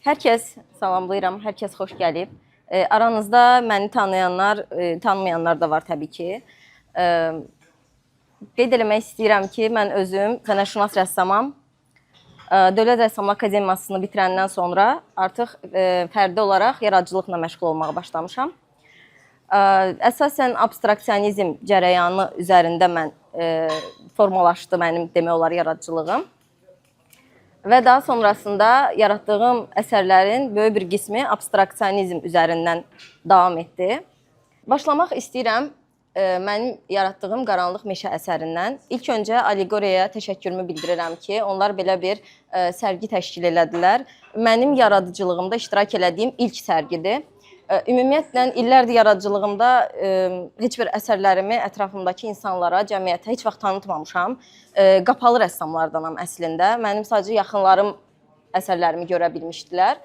Hər kəs salamlayıram, hər kəs xoş gəlib. Aranızda məni tanıyanlar, tanımayanlar da var təbii ki. Qeyd eləmək istəyirəm ki, mən özüm sənətşünas rəssamam. Dövlət Rəssamlar Akademiyasını bitirəndən sonra artıq fərdi olaraq yaradıcılıqla məşğul olmağa başlamışam. Əsasən abstraksionizm cərəyanı üzərində mən formalaşdı mənim demək olar yaradıcılığım. Və daha sonrasında yaratdığım əsərlərin böyük bir qismi abstraksionizm üzərindən davam etdi. Başlamaq istəyirəm mənim yaratdığım Qaranlıq Meşə əsərindən. İlk öncə Allegoriyaya təşəkkürümü bildirirəm ki, onlar belə bir sərgi təşkil elədilər. Mənim yaradıcılığımda iştirak elədiyim ilk sərgidir. Ümumiyyətlə, illərdir yaradıcılığımda heç bir əsərlərimi ətrafımdakı insanlara, cəmiyyətə heç vaxt tanıtmamışam. Qapalı rəssamlardanam əslində. Mənim sadəcə yaxınlarım əsərlərimi görə bilmişdilər.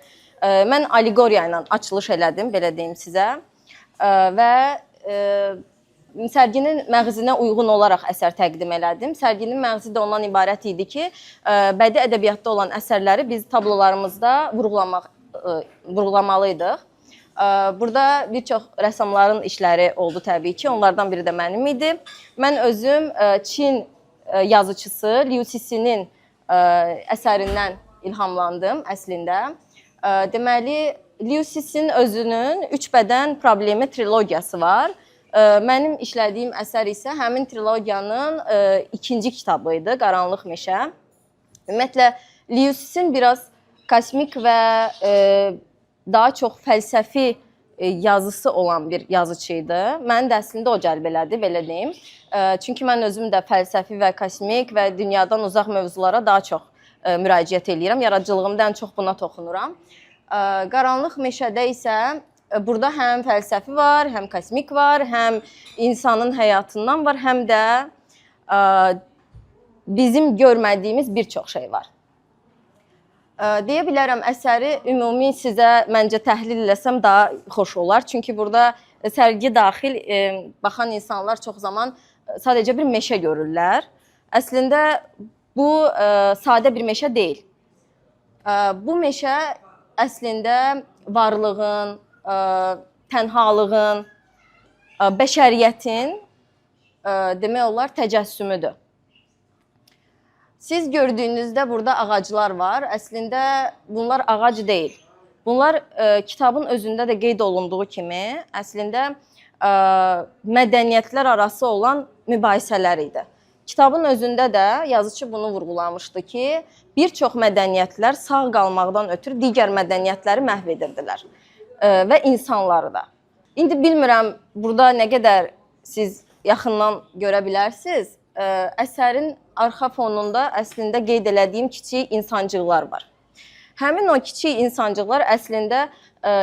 Mən Allegoriya ilə açılış elədim, belə deyim sizə. Və sərginin məğzinə uyğun olaraq əsər təqdim elədim. Sərginin məğzi də ondan ibarət idi ki, bədii ədəbiyyatda olan əsərləri biz tablolarımızda vurğulamalıydıq. Burada bir çox rəssamların işləri oldu təbii ki, onlardan biri də mənim idi. Mən özüm Çin yazıçısı Liu Cixinin əsərindən ilhamlandım əslində. Deməli, Liu Cixin özünün 3 bədən problemi trilogiyası var. Mənim işlədiyim əsər isə həmin trilogiyanın ikinci kitabı idi, Qaranlıq Meşə. Ümumiyyətlə, Liu Cixin biraz kosmik və daha çox fəlsəfi yazısı olan bir yazıcı idi. Məni də əslində o cəlb elədi, belə deyim. Çünki mən özüm də fəlsəfi və kosmik və dünyadan uzaq mövzulara daha çox müraciət edirəm. Yaradıcılığımda ən çox buna toxunuram. Qaranlıq Meşədə isə burada həm fəlsəfi var, həm kosmik var, həm insanın həyatından var, həm də bizim görmədiyimiz bir çox şey var. Deyə bilərəm, əsəri ümumi sizə məncə təhlil eləsəm daha xoş olar. Çünki burada sərgi daxil baxan insanlar çox zaman sadəcə bir meşə görürlər. Əslində bu sadə bir meşə deyil. Bu meşə əslində varlığın, tənhalığın, bəşəriyyətin demək olar təcəssümüdür. Siz gördüyünüzdə burada ağaclar var. Əslində bunlar ağac deyil. Bunlar kitabın özündə də qeyd olunduğu kimi əslində mədəniyyətlər arası olan mübahisələr idi. Kitabın özündə də yazıcı bunu vurğulamışdı ki, bir çox mədəniyyətlər sağ qalmaqdan ötürü digər mədəniyyətləri məhv edirdilər və insanları da. İndi bilmirəm burada nə qədər siz yaxından görə bilərsiniz. Əsərin arxa fonunda əslində qeyd elədiyim kiçik insancıqlar var. Həmin o kiçik insancıqlar əslində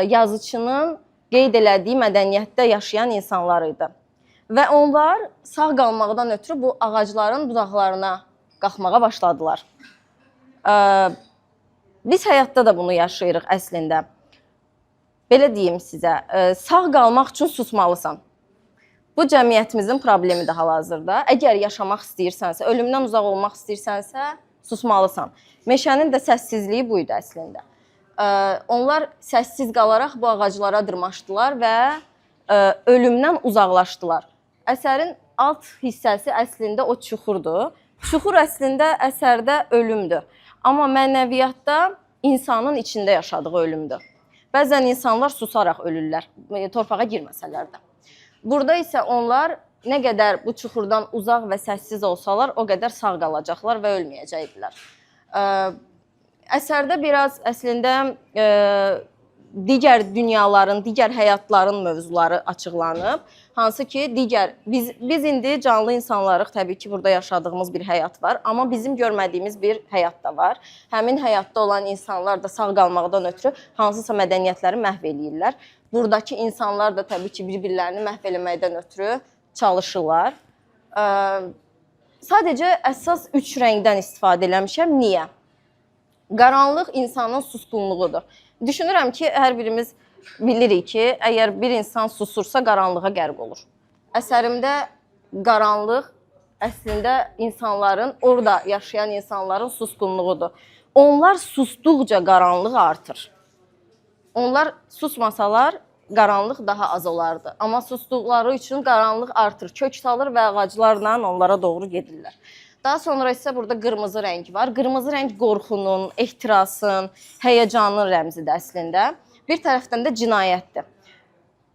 yazıcının qeyd elədiyi mədəniyyətdə yaşayan insanlar idi. Və onlar sağ qalmaqdan ötürü bu ağacların budaqlarına qalxmağa başladılar. Biz həyatda da bunu yaşayırıq əslində. Belə deyim sizə, sağ qalmaq üçün susmalısan. Bu cəmiyyətimizin problemidir hal-hazırda. Əgər yaşamaq istəyirsənsə, ölümdən uzaq olmaq istəyirsənsə, susmalısan. Meşənin də səssizliyi bu idi əslində. Onlar səssiz qalaraq bu ağaclara dırmaşdılar və ölümdən uzaqlaşdılar. Əsərin alt hissəsi əslində o çuxurdur. Çuxur əslində əsərdə ölümdür. Amma mənəviyyatda insanın içində yaşadığı ölümdür. Bəzən insanlar susaraq ölürlər, torpağa girməsələr də. Burada isə onlar nə qədər bu çuxurdan uzaq və səssiz olsalar, o qədər sağ qalacaqlar və ölməyəcəkdilər. Əsərdə biraz əslində digər dünyaların, digər həyatların mövzuları açıqlanıb. Hansı ki, biz indi canlı insanlarıq, təbii ki, burada yaşadığımız bir həyat var. Amma bizim görmədiyimiz bir həyat da var. Həmin həyatda olan insanlar da sağ qalmaqdan ötürü hansısa mədəniyyətləri məhv eləyirlər. Buradakı insanlar da təbii ki, bir-birlərini məhv eləməkdən ötürü çalışırlar. Sadəcə əsas 3 rəngdən istifadə eləmişəm. Niyə? Qaranlıq insanın susqunluğudur. Düşünürəm ki, hər birimiz bilirik ki, əgər bir insan susursa qaranlığa qərq olur. Əsərimdə qaranlıq əslində insanların, orada yaşayan insanların susqunluğudur. Onlar susduqca qaranlıq artır. Onlar susmasalar qaranlıq daha az olardı. Amma susduqları üçün qaranlıq artır, kök salır və ağaclarla onlara doğru gedirlər. Daha sonra isə burada qırmızı rəng var. Qırmızı rəng qorxunun, ehtirasın, həyəcanın rəmzidir əslində. Bir tərəfdən də cinayətdir.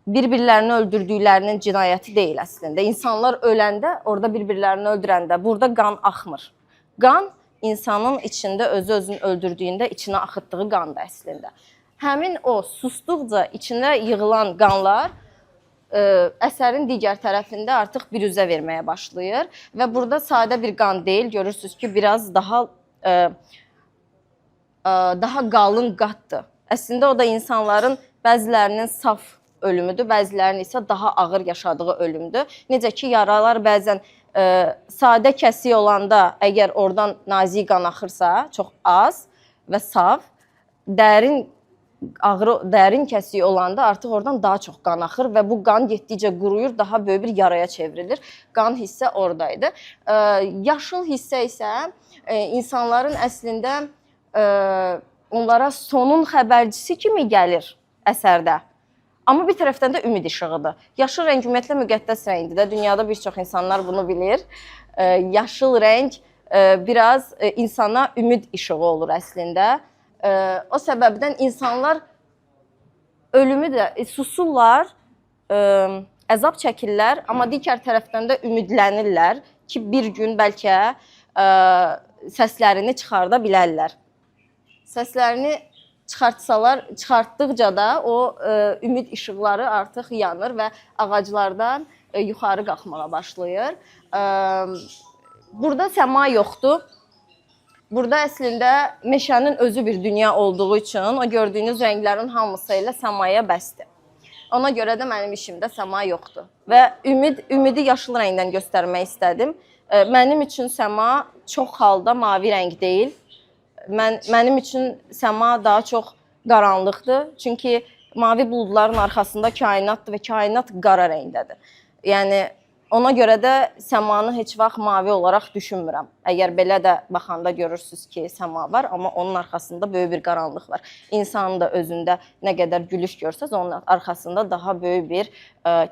Bir-birlərini öldürdüklərinin cinayəti deyil əslində. İnsanlar öləndə, orada bir-birlərini öldürəndə burada qan axmır. Qan insanın içində özünü öldürdüyündə içinə axıtdığı qandır əslində. Həmin o susduqca içinə yığılan qanlar əsərin digər tərəfində artıq biruzə verməyə başlayır və burada sadə bir qan deyil, görürsünüz ki, biraz daha qalın qatdır. Əslində o da insanların bəzilərinin saf ölümüdür, bəzilərinin isə daha ağır yaşadığı ölümdür. Necə ki, yaralar bəzən sadə kəsik olanda, əgər oradan nazik qan axırsa, çox az və saf, dərin kəsiyi olanda artıq oradan daha çox qan axır və bu qan getdikcə quruyur, daha böyük bir yaraya çevrilir. Qan hissə oradaydı. Yaşıl hissə isə insanların əslində onlara sonun xəbərcisi kimi gəlir əsərdə. Amma bir tərəfdən də ümid işığıdır. Yaşıl rəng ümumiyyətlə müqəddəs rəngdir. Dünyada bir çox insanlar bunu bilir. Yaşıl rəng biraz insana ümid işığı olur əslində. O səbəbdən insanlar ölümü də susurlar, əzab çəkirlər, amma digər tərəfdən də ümidlənirlər ki, bir gün bəlkə səslərini çıxarda bilərlər. Səslərini çıxartdıqca da o ümid işıqları artıq yanır və ağaclardan yuxarı qalxmağa başlayır. Burada səma yoxdur. Burada əslində meşənin özü bir dünya olduğu üçün o gördüyünüz rənglərin hamısı ilə səmaya bəsdir. Ona görə də mənim işimdə səma yoxdur. Və ümidi yaşıl rəngdən göstərmək istədim. Mənim üçün səma çox halda mavi rəng deyil. Mənim üçün səma daha çox qaranlıqdır. Çünki mavi buludların arxasında kainatdır və kainat qara rəngdədir. Yəni ona görə də səmanı heç vaxt mavi olaraq düşünmürəm. Əgər belə də baxanda görürsünüz ki, səma var, amma onun arxasında böyük bir qaranlıq var. İnsanın da özündə nə qədər gülüş görsəz, onun arxasında daha böyük bir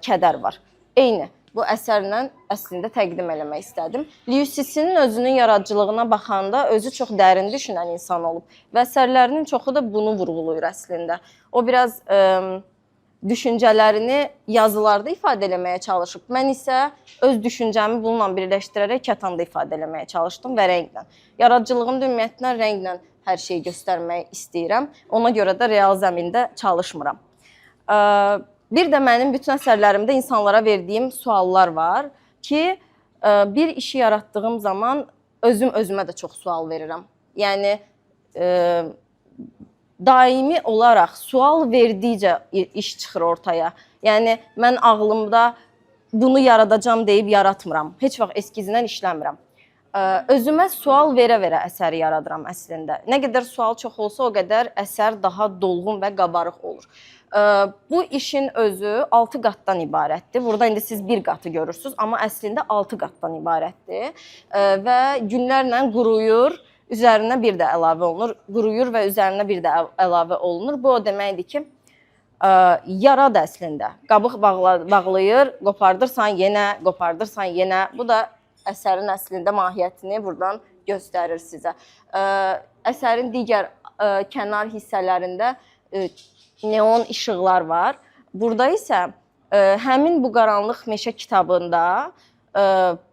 kədər var. Eyni bu əsərlə əslində təqdim eləmək istədim. Liu Cixin özünün yaradıcılığına baxanda özü çox dərin düşünən insan olub və əsərlərinin çoxu da bunu vurğulayır əslində. O biraz düşüncələrini yazılarda ifadə eləməyə çalışıb. Mən isə öz düşüncəmi bununla birləşdirərək kətanda ifadə eləməyə çalışdım və rənglə. Yaradıcılığımda ümumiyyətlə rənglə hər şeyi göstərmək istəyirəm. Ona görə də real zəmində çalışmıram. Bir də mənim bütün əsərlərimdə insanlara verdiyim suallar var ki, bir işi yaratdığım zaman özümə də çox sual verirəm. Yəni, daimi olaraq sual verdikcə iş çıxır ortaya. Yəni, mən ağlımda bunu yaradacam deyib yaratmıram. Heç vaxt eskizindən işləmirəm. Özümə sual verə-verə əsəri yaradıram əslində. Nə qədər sual çox olsa, o qədər əsər daha dolğun və qabarıq olur. Bu işin özü 6 qatdan ibarətdir. Burada indi siz bir qatı görürsünüz, amma əslində 6 qatdan ibarətdir. Və günlərlə quruyur, üzərinə bir də əlavə olunur, quruyur və üzərinə bir də əlavə olunur. Bu o deməkdir ki, yaradır əslində. Qabıq bağlayır, qopardırsan yenə, qopardırsan yenə. Bu da əsərin əslində mahiyyətini buradan göstərir sizə. Əsərin digər kənar hissələrində neon işıqlar var. Burada isə həmin bu qaranlıq meşə kitabında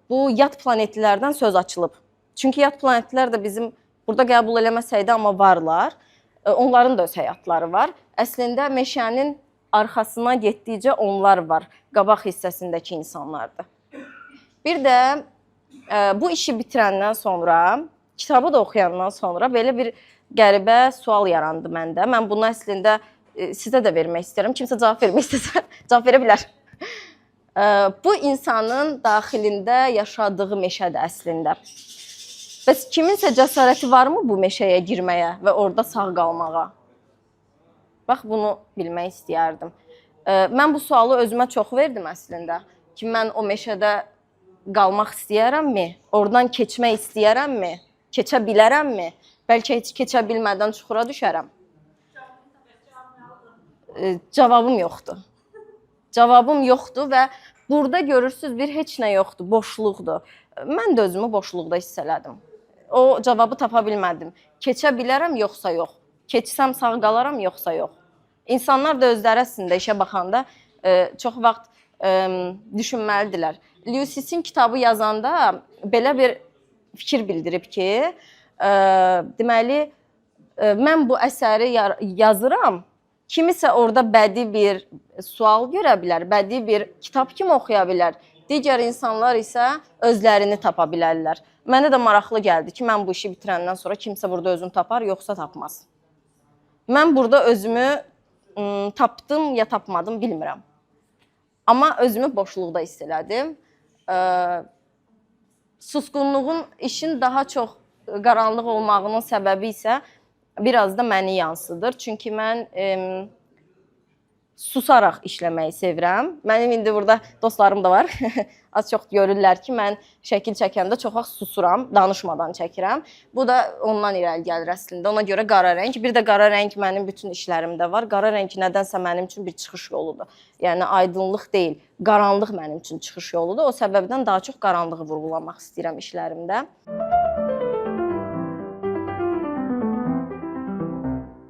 bu yad planetlərdən söz açılıb. Çünki yad planetlər də bizim burada qəbul eləməsəydi, amma varlar. Onların da öz həyatları var. Əslində meşənin arxasına getdikcə onlar var. Qabaq hissəsindəki insanlardır. Bir də bu işi bitirəndən sonra, kitabı da oxuyandan sonra belə bir qəribə sual yarandı məndə. Mən bunu əslində sizə də vermək istəyirəm. Kimsə cavab vermək istəsə, cavab verə bilər. Bu insanın daxilində yaşadığı meşədir əslində. Bəs kiminsə cəsarəti varmı bu meşəyə girməyə və orada sağ qalmağa? Bax, bunu bilmək istəyərdim. Mən bu sualı özümə çox verdim əslində. Ki, mən o meşədə qalmaq istəyərəmmi? Oradan keçmək istəyərəmmi? Keçə bilərəmmi? Bəlkə heç keçə bilmədən çuxura düşərəm. cavabım yoxdur. Cavabım yoxdur və burada görürsüz bir heç nə yoxdur, boşluqdur. Mən də özümü boşluqda hiss elədim. O cavabı tapa bilmədim. Keçə bilərəm yoxsa yox? Keçsəm sağ qalaram yoxsa yox? İnsanlar da özləri əslində işə baxanda çox vaxt düşünməlidirlər. Lewis-in kitabı yazanda belə bir fikir bildirib ki, deməli, mən bu əsəri yazıram, kimisə orada bədii bir sual görə bilər, bədii bir kitab kimi oxuya bilər. Digər insanlar isə özlərini tapa bilərlər. Mənə də maraqlı gəldi ki, mən bu işi bitirəndən sonra kimsə burada özünü tapar, yoxsa tapmaz. Mən burada özümü tapdım ya tapmadım bilmirəm. Amma özümü boşluqda hiss elədim. Susqunluğun işin daha çox qaranlıq olmağının səbəbi isə biraz da məni yansıdır. Çünki mən susaraq işləməyi sevirəm. Mənim indi burada dostlarım da var. Az çox görürlər ki, mən şəkil çəkəndə çox vaxt susuram, danışmadan çəkirəm. Bu da ondan irəli gəlir əslində. Ona görə qara rəng. Bir də qara rəng mənim bütün işlərimdə var. Qara rəng nədənsə mənim üçün bir çıxış yoludur. Yəni aydınlıq deyil, qaranlıq mənim üçün çıxış yoludur. O səbəbdən daha çox qaranlığı vurğulamaq istəyirəm işlərimdə.